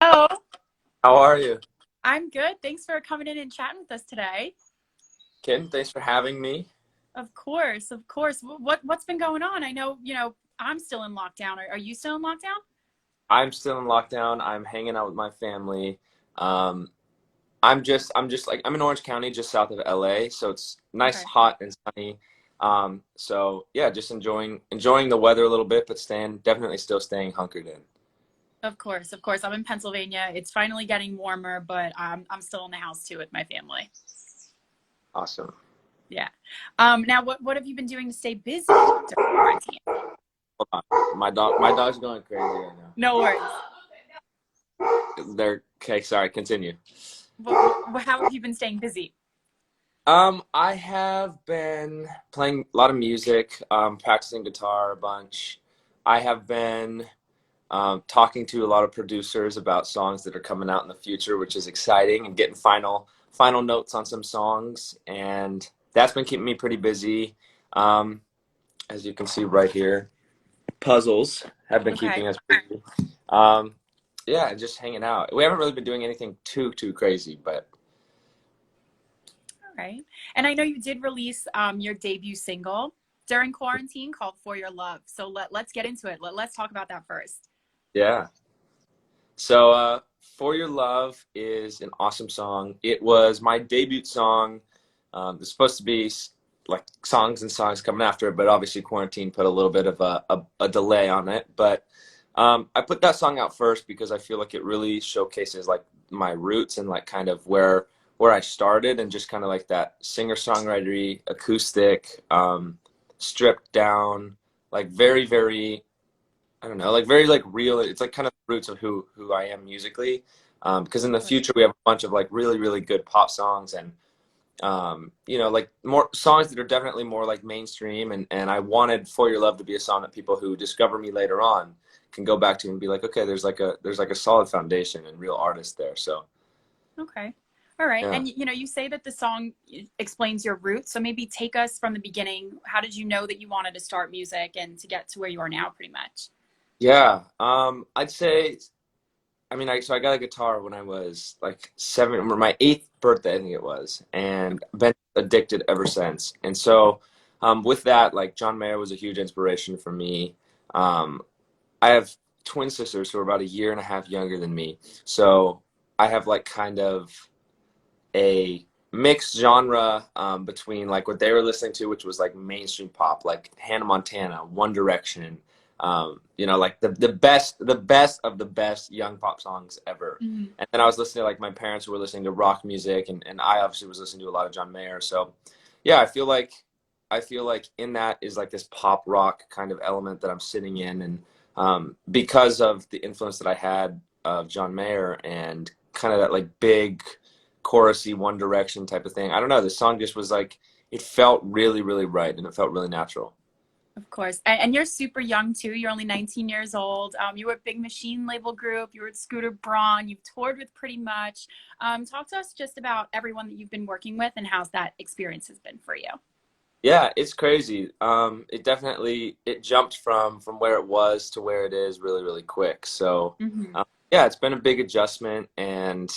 Oh, How are you? I'm good. Thanks for coming in and chatting with us today. Ken, thanks for having me. Of course, of course. What's been going on? I know, I'm still in lockdown. Are you still in lockdown? I'm still in lockdown. I'm hanging out with my family. Um, I'm just like I'm in Orange County, just south of LA, so it's nice, Okay. hot and sunny. So yeah, just enjoying the weather a little bit, but staying definitely still staying hunkered in. Of course, of course. I'm in Pennsylvania. It's finally getting warmer, but I'm still in the house too with my family. Awesome. Yeah. Now what have you been doing to stay busy during quarantine? Hold on. My dog's going crazy right No worries. now. They're okay. Sorry. Continue. How have you been staying busy? I have been playing a lot of music, practicing guitar a bunch. I have been talking to a lot of producers about songs that are coming out in the future, which is exciting, and getting final notes on some songs, and that's been keeping me pretty busy. Um, as you can see right here, puzzles have been Okay. keeping us busy. Um, yeah, just hanging out. We haven't really been doing anything too crazy, but All right. And I know you did release your debut single during quarantine called For Your Love. So let's get into it. Let's talk about that first. yeah. So, For Your Love is an awesome song. It was my debut song. There's supposed to be like songs and songs coming after it, but obviously quarantine put a little bit of a delay on it. But I put that song out first because I feel like it really showcases like my roots and like kind of where I started, and just kind of like that singer-songwriter acoustic, stripped down, like very I don't know, like very like real. It's like kind of the roots of who I am musically. Because in the Right. future we have a bunch of like really good pop songs, and like more songs that are definitely more like mainstream. And I wanted For Your Love to be a song that people who discover me later on can go back to and be like, okay, there's like a solid foundation and real artist there. So Okay. All right. yeah. And you say that the song explains your roots. So maybe take us from the beginning. How did you know that you wanted to start music and to get to where you are now, pretty much? Yeah. I'd say, I mean, I got a guitar when I was like seven, or my eighth birthday, I think it was, and been addicted ever since. And so, with that, like John Mayer was a huge inspiration for me. Um, I have twin sisters who are about a year and a half younger than me, so I have like kind of a mixed genre, between like what they were listening to, which was like mainstream pop, like Hannah Montana, One Direction, like the best of the best young pop songs ever. Mhm. And then I was listening to like my parents who were listening to rock music, and I obviously was listening to a lot of John Mayer. So yeah, I feel like in that is like this pop rock kind of element that I'm sitting in, and because of the influence that I had of John Mayer and kind of that like big chorusy One Direction type of thing. I don't know. The song just was like, it felt really right, and it felt really natural. Of course. And you're super young too. You're only 19 years old. You were at Big Machine label group. You were at Scooter Braun. You've toured with Pretty Much. Talk to us just about everyone that you've been working with and how's that experience has been for you. Yeah, it's crazy. It jumped from where it was to where it is really quick. So Hmm. yeah, it's been a big adjustment, and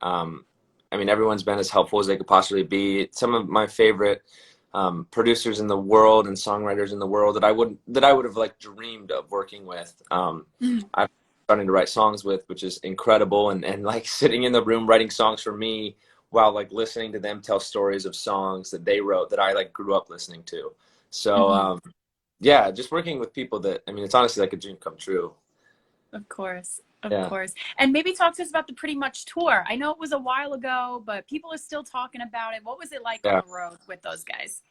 um, I mean everyone's been as helpful as they could possibly be. Some of my favorite producers in the world and songwriters in the world that I would have like dreamed of working with. Hmm. I'm starting to write songs with, which is incredible, and like sitting in the room writing songs for me while like listening to them tell stories of songs that they wrote that I like grew up listening to. So Hmm. yeah, just working with people that, I mean, it's honestly like a dream come true. Of course. Of Yeah. course. And maybe talk to us about the Pretty Much tour. I know it was a while ago, but people are still talking about it. What was it like on Yeah. the road with those guys?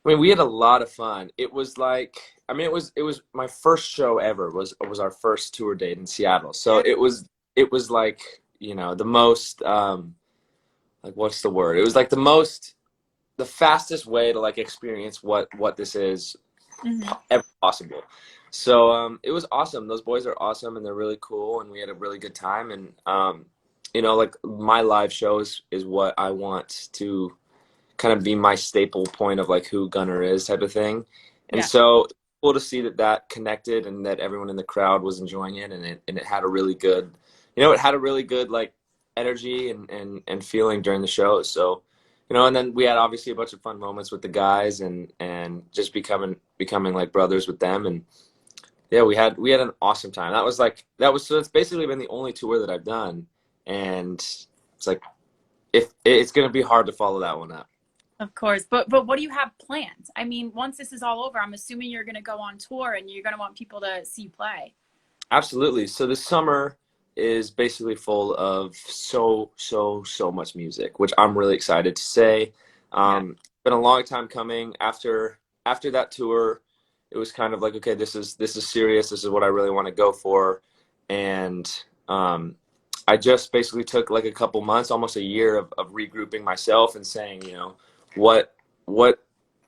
I mean, we had a lot of fun. It was like, I mean, it was my first show ever, was our first tour date in Seattle. So it was like, the most, like, what's the word? It was like the fastest way to like experience what this is Hmm. ever possible. So it was awesome. Those boys are awesome, and they're really cool, and we had a really good time. And like my live shows is what I want to kind of be my staple point of like who Gunner is, type of thing. And Yeah. so it's cool to see that connected, and that everyone in the crowd was enjoying it, and it had a really good, it had a really good like energy and feeling during the show. So, and then we had obviously a bunch of fun moments with the guys and just becoming like brothers with them. And yeah, we had an awesome time. So it's basically been the only tour that I've done. And it's like, if it's going to be hard to follow that one up. Of course. But what do you have planned? I mean, once this is all over, I'm assuming you're going to go on tour and you're going to want people to see you play. Absolutely. So this summer is basically full of so much music, which I'm really excited to say. Yeah. It's been a long time coming. After that tour, it was kind of like, okay, this is serious. This is what I really want to go for. And I just basically took like a couple months, almost a year of regrouping myself and saying, what what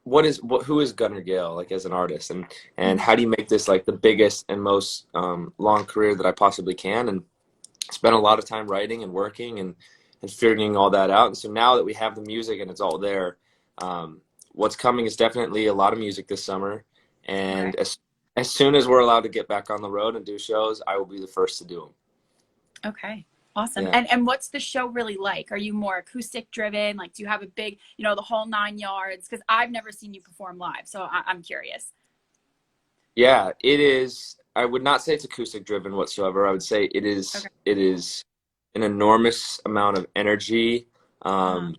who is Gunnar Gale like as an artist, and Mhm. how do you make this like the biggest and most long career that I possibly can, and spent a lot of time writing and working and figuring all that out. And so now that we have the music and it's all there, what's coming is definitely a lot of music this summer, Okay. and as soon as we're allowed to get back on the road and do shows, I will be the first to do them. Okay. Awesome. Yeah. And what's the show really like? Are you more acoustic driven? Like, do you have a big, the whole 9 yards? Because I've never seen you perform live, so I'm curious. Yeah, it is. I would not say it's acoustic driven whatsoever. I would say it Okay. is it is an enormous amount of energy. Uh-huh. Um,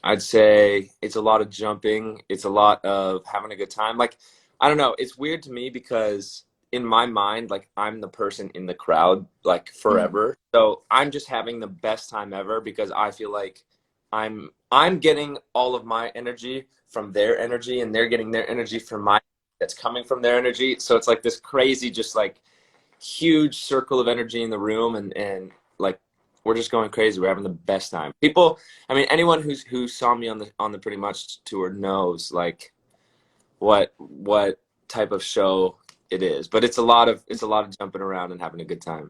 I'd say it's a lot of jumping. It's a lot of having a good time. Like, I don't know. It's weird to me because in my mind, like I'm the person in the crowd, like Mhm. forever. So I'm just having the best time ever because I feel like I'm getting all of my energy from their energy and they're getting their energy from my that's coming from their energy. So it's like this crazy, just like huge circle of energy in the room and like we're just going crazy. We're having the best time. People, I mean, anyone who saw me on the Pretty Much tour knows like what type of show it is. But it's a lot of jumping around and having a good time.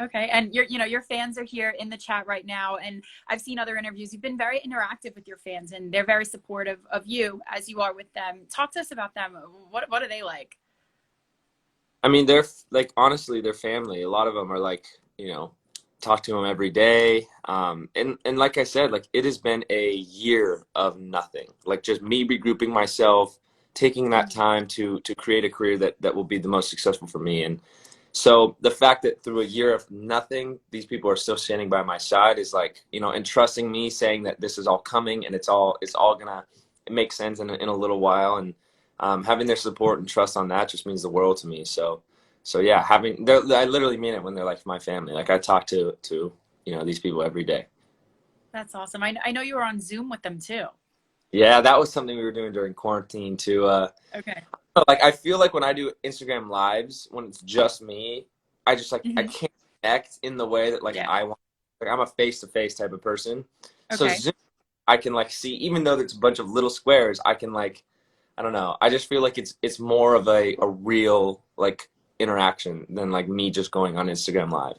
Okay. And your fans are here in the chat right now. And I've seen other interviews. You've been very interactive with your fans and they're very supportive of you as you are with them. Talk to us about them. What are they like? I mean, they're like honestly, they're family. A lot of them are like, talk to them every day. And like I said, like it has been a year of nothing. Like just me regrouping myself, taking that Mhm. time to create a career that will be the most successful for me. And so the fact that through a year of nothing, these people are still standing by my side is like, and trusting me, saying that this is all coming and it's all gonna make sense in a little while. And having their support and trust on that just means the world to me. So yeah, I literally mean it when they're like my family. Like I talk to these people every day. That's awesome. I know you were on Zoom with them too. Yeah, that was something we were doing during quarantine too. Okay. Like I feel like when I do Instagram lives, when it's just me, I just like I Hmm. can't connect in the way that like Yeah. I want. Like I'm a face to face type of person. So Okay. Zoom, I can like see, even though there's a bunch of little squares, I can like, I don't know. I just feel like it's more of a real like interaction than like me just going on Instagram live.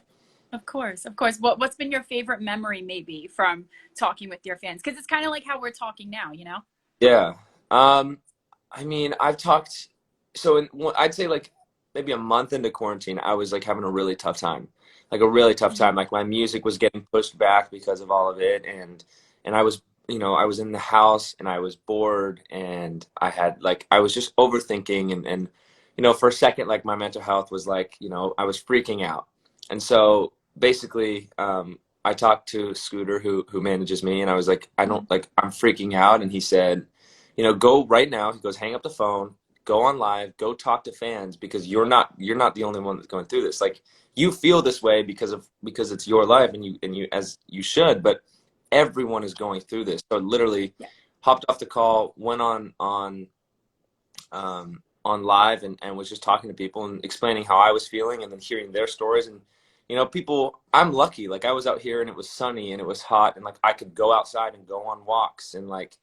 Of course. Of course. What's been your favorite memory maybe from talking with your fans? Because it's kind of like how we're talking now. Yeah. I mean, I've talked. So I'd say like maybe a month into quarantine, I was like having a really tough time, like a really tough Hmm. time. Like my music was getting pushed back because of all of it, and I was in the house and I was bored and I was just overthinking and for a second like my mental health was like I was freaking out, and so basically I talked to Scooter who manages me and I was like I Hmm. don't like I'm freaking out, and he said go right now. He goes, hang up the phone, go on live, go talk to fans because you're not the only one that's going through this. Like you feel this way because it's your life and you as you should, but everyone is going through this. So literally Yeah. hopped off the call, went on live and was just talking to people and explaining how I was feeling and then hearing their stories. And people, I'm lucky. Like I was out here and it was sunny and it was hot and like I could go outside and go on walks and like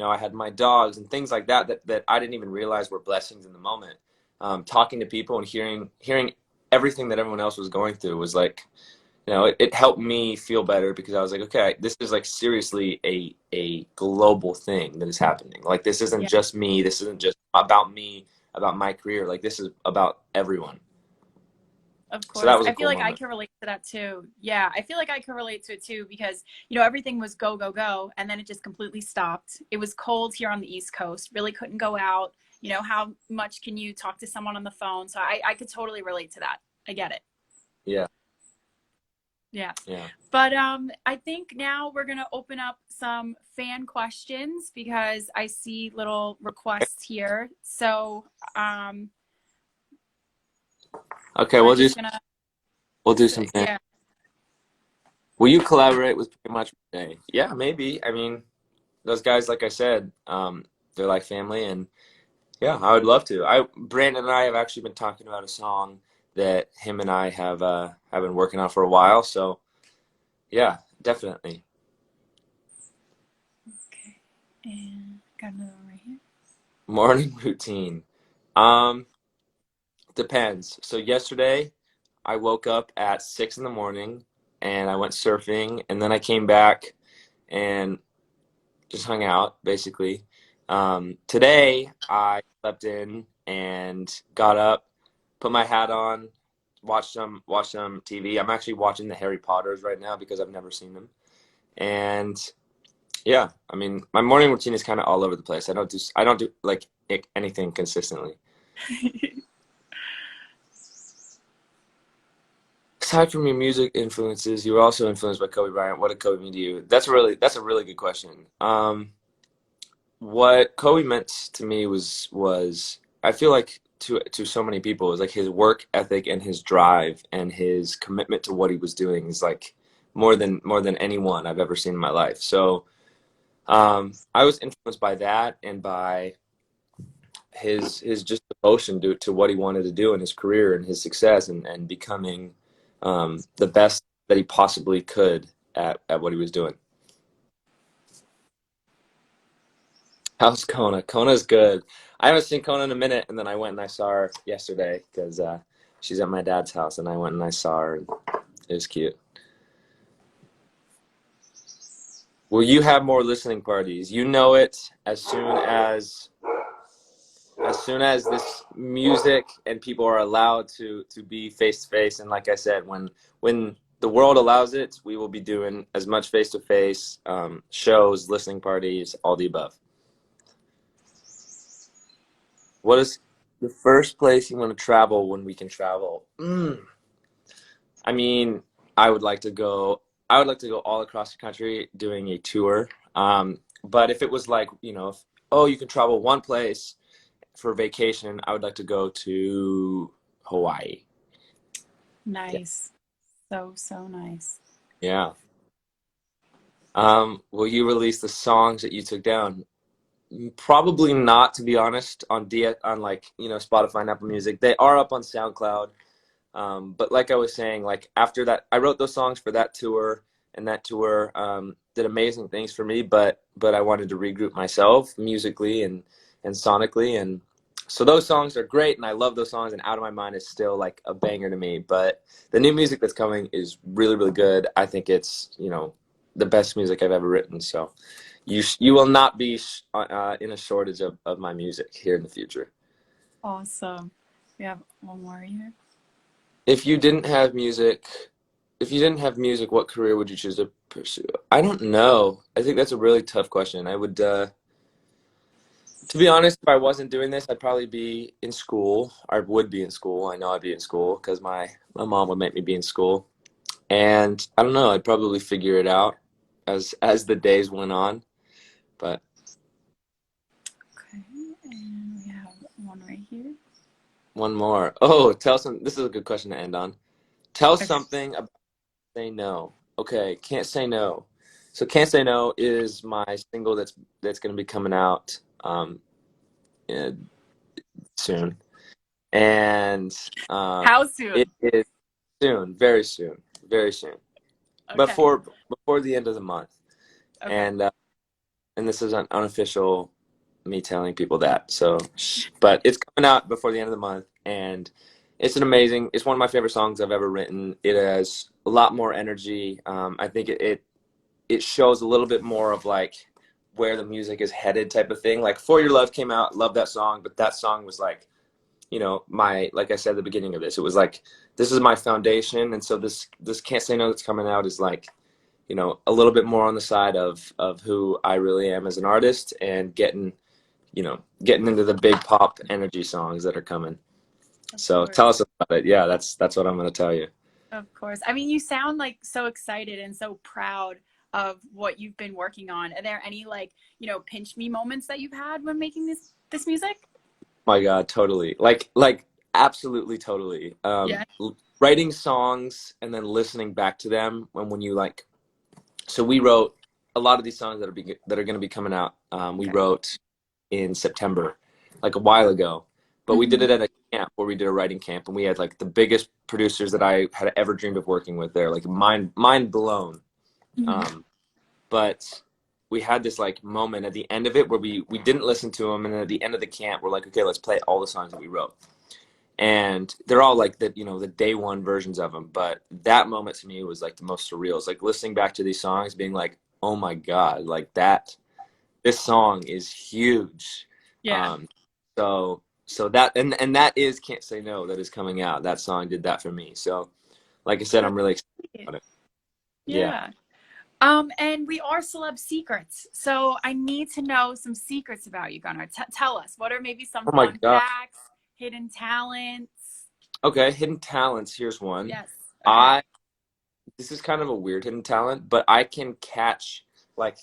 I had my dogs and things like that I didn't even realize were blessings in the moment. Talking to people and hearing everything that everyone else was going through was like it helped me feel better because I was like, okay, this is like seriously a global thing that is happening. Like this isn't Yeah. just me. This isn't just about me, about my career. Like this is about everyone. Of So that course. was a I feel cool like I moment. can relate to that too. Yeah, I feel like I can relate to it too because, everything was go, go, go, and then it just completely stopped. It was cold here on the East Coast, really couldn't go out. How much can you talk to someone on the phone? So I could totally relate to that. I get it. Yeah, Yeah. yeah. But I think now we're going to open up some fan questions because I see little requests here. So um, Okay, we're just going we'll do to, some things. yeah. Will you collaborate with Pretty Much Day? Yeah, maybe. I mean, those guys, like I said, they're like family, and yeah, I would love to. Brandon and I have actually been talking about a song that him and I have been working on for a while. So yeah, definitely. Okay. And got another one right here. Morning routine. Um, Depends. So yesterday, I woke up at 6 in the morning and I went surfing, and then I came back and just hung out basically. Today, I slept in and got up, put my hat on, watched some TV. I'm actually watching the Harry Potters right now because I've never seen them. And yeah, I mean, my morning routine is kind of all over the place. I don't do like anything consistently. Aside from your music influences, you were also influenced by Kobe Bryant. What did Kobe mean to you? That's a really good question. What Kobe meant to me was I feel like to so many people is like his work ethic and his drive and his commitment to what he was doing is like more than anyone I've ever seen in my life. So I was influenced by that and by his just devotion to what he wanted to do in his career and his success and becoming the best that he possibly could at what he was doing. How's Kona? Kona's good. I haven't seen Kona in a minute, and then I went and I saw her yesterday because she's at my dad's house, and I went and I saw her. And it was cute. Will you have more listening parties? You know it as soon as this music and people are allowed to be face to face. And like I said, when the world allows it, we will be doing as much face to face shows, listening parties, all the above. What is the first place you want to travel when we can travel? I mean, I would like to go. I would like to go all across the country doing a tour. But if it was like, oh, you can travel one place for vacation, I would like to go to Hawaii. Yeah. Nice. So, so nice. Yeah. Will you release the songs that you took down? Probably not, to be honest, on like, Spotify and Apple Music. They are up on SoundCloud. But like I was saying, like after that, I wrote those songs for that tour, and that tour did amazing things for me. But I wanted to regroup myself musically and sonically, and so those songs are great, and I love those songs. And Out of My Mind is still like a banger to me. But the new music that's coming is really really good. I think it's the best music I've ever written. So you will not be in a shortage of my music here in the future. Awesome. We have one more here. If you didn't have music, if you didn't have music, what career would you choose to pursue? I don't know. I think that's a really tough question. I would, to be honest, if I wasn't doing this, I'd probably be in school. I would be in school. I know I'd be in school because my mom would make me be in school. And I don't know. I'd probably figure it out as the days went on. But Okay. And we have one right here. one more. Oh, this is a good question to end on. Tell Okay. something about say no. Okay, Can't Say No. So Can't Say No is my single that's going to be coming out uh, soon. And How it soon? is soon, very soon, very soon. Okay. Before the end of the month. Okay. And and this is an unofficial me telling people that. So, but it's coming out before the end of the month, and it's one of my favorite songs I've ever written. It has a lot more energy. I think it shows a little bit more of like where the music is headed type of thing. Like For Your Love came out, love that song, but that song was like, like I said at the beginning of this, it was like this is my foundation. And so this Can't Say No that's coming out is like, you know, a little bit more on the side of who I really am as an artist, and getting, you know, getting into the big pop energy songs that are coming. Of So course. tell us about it. Yeah, that's what I'm going to tell you. Of course. I mean, you sound like so excited and so proud of what you've been working on. Are there any like, pinch me moments that you've had when making this music? My God, totally. Like absolutely totally. Yeah. Writing songs and then listening back to them when you like, so we wrote a lot of these songs that are going to be coming out. We Okay. wrote in September, like a while ago, but we did Hmm. it at a camp where we did a writing camp, and we had like the biggest producers that I had ever dreamed of working with there, like mind blown. Hmm. Um, but we had this like moment at the end of it where we didn't listen to them, and then at the end of the camp we're like, okay, let's play all the songs that we wrote, and they're all like the, you know, the day one versions of them. But that moment to me was like the most surreal. It's like listening back to these songs being like, oh my God, like that, this song is huge. Yeah. um so that, and that is Can't Say No that is coming out. That song did that for me. So like I said, I'm That's really excited great. about it. Yeah. Yeah. And we are celeb secrets. So I need to know some secrets about you, Gunnar. Tell us, what are maybe some Oh my fun God. facts, hidden talents? Okay, hidden talents. Here's one. Yes. Okay. I This is kind of a weird hidden talent, but I can catch like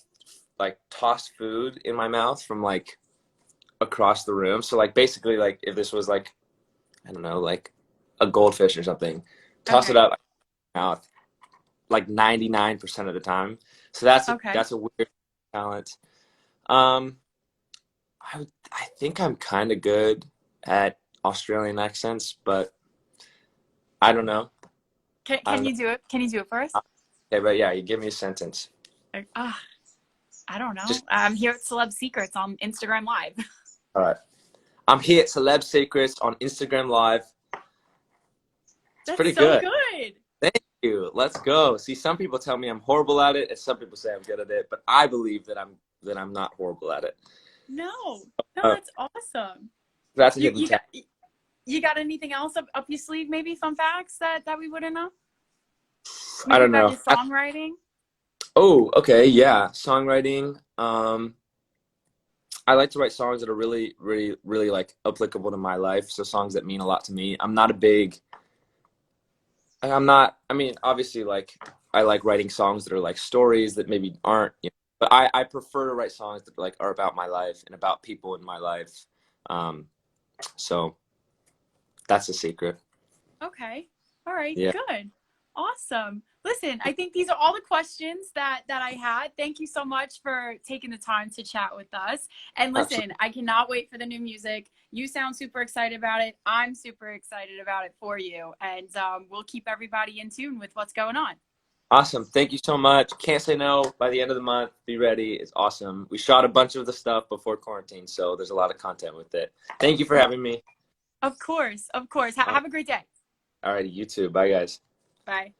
toss food in my mouth from like across the room. So like basically like if this was like, I don't know, like a goldfish or something, toss it Okay. out of my mouth like 99% of the time. So Okay. that's a weird talent. Um, I think I'm kind of good at Australian accents, but I don't know. I Can don't know. you do it? Can you do it for us? Okay, but yeah, you give me a sentence. Ah, I don't know. Just I'm here at Celeb Secrets on Instagram Live. all right. I'm here at Celeb Secrets on Instagram Live. It's That's pretty so good. good. Thank you. Let's go. See, some people tell me I'm horrible at it, and some people say I'm good at it, but I believe that I'm not horrible at it. No, no, Uh, that's awesome. that's a You hidden you got talent. you got anything else up your sleeve? Maybe fun facts that we wouldn't know. I Maybe don't about know. your songwriting. Oh, okay, yeah. Songwriting. I like to write songs that are really, really, really like applicable to my life. So songs that mean a lot to me. I'm not, I mean, obviously like I like writing songs that are like stories that maybe aren't, you know, but I prefer to write songs that like are about my life and about people in my life. Um, so that's a secret. Okay. All right. Yeah. Good. Awesome. Listen, I think these are all the questions that I had. Thank you so much for taking the time to chat with us. And Absolutely. listen, I cannot wait for the new music. You sound super excited about it. I'm super excited about it for you. And we'll keep everybody in tune with what's going on. Awesome. Thank you so much. Can't Say No by the end of the month. Be ready. It's awesome. We shot a bunch of the stuff before quarantine, so there's a lot of content with it. Thank you for having me. Of course. Of course. All right. Have a great day. All righty. You too. Bye, guys. Bye.